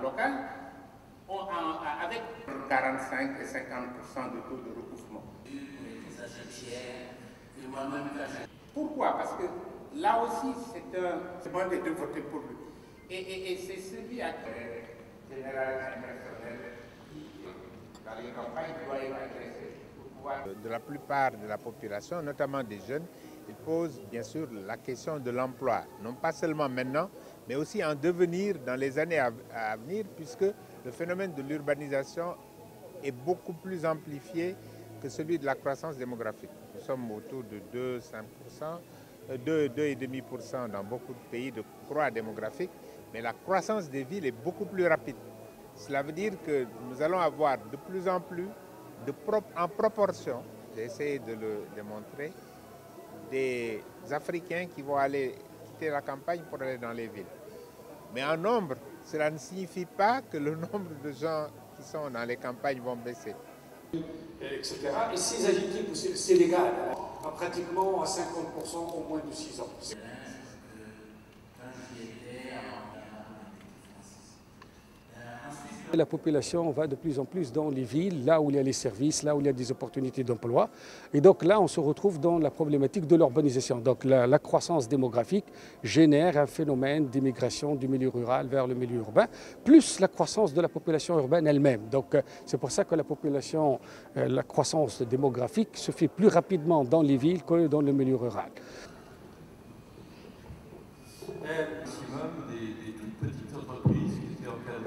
locales avec 45 et 50% de taux de recouvrement. Pourquoi? Parce que là aussi, c'est bon de voter pour lui. Et c'est celui à qui général impersonnel qui, dans les campagnes, doit être agressé. De la plupart de la population, notamment des jeunes, ils posent bien sûr la question de l'emploi, non pas seulement maintenant, mais aussi en devenir dans les années à venir, puisque le phénomène de l'urbanisation est beaucoup plus amplifié que celui de la croissance démographique. Nous sommes autour de 2,5% dans beaucoup de pays de croix démographique, mais la croissance des villes est beaucoup plus rapide. Cela veut dire que nous allons avoir de plus en plus, en proportion, j'ai essayé de le démontrer, des Africains qui vont aller quitter la campagne pour aller dans les villes. Mais en nombre, cela ne signifie pas que le nombre de gens qui sont dans les campagnes vont baisser. Etc. Et ces additifs, c'est légal, pratiquement à 50% au moins de 6 ans. La population va de plus en plus dans les villes, là où il y a les services, là où il y a des opportunités d'emploi. Et donc là, on se retrouve dans la problématique de l'urbanisation. Donc la croissance démographique génère un phénomène d'immigration du milieu rural vers le milieu urbain, plus la croissance de la population urbaine elle-même. Donc c'est pour ça que la croissance démographique se fait plus rapidement dans les villes que dans le milieu rural. Maximum des toutes petites entreprises qui étaient encadrées.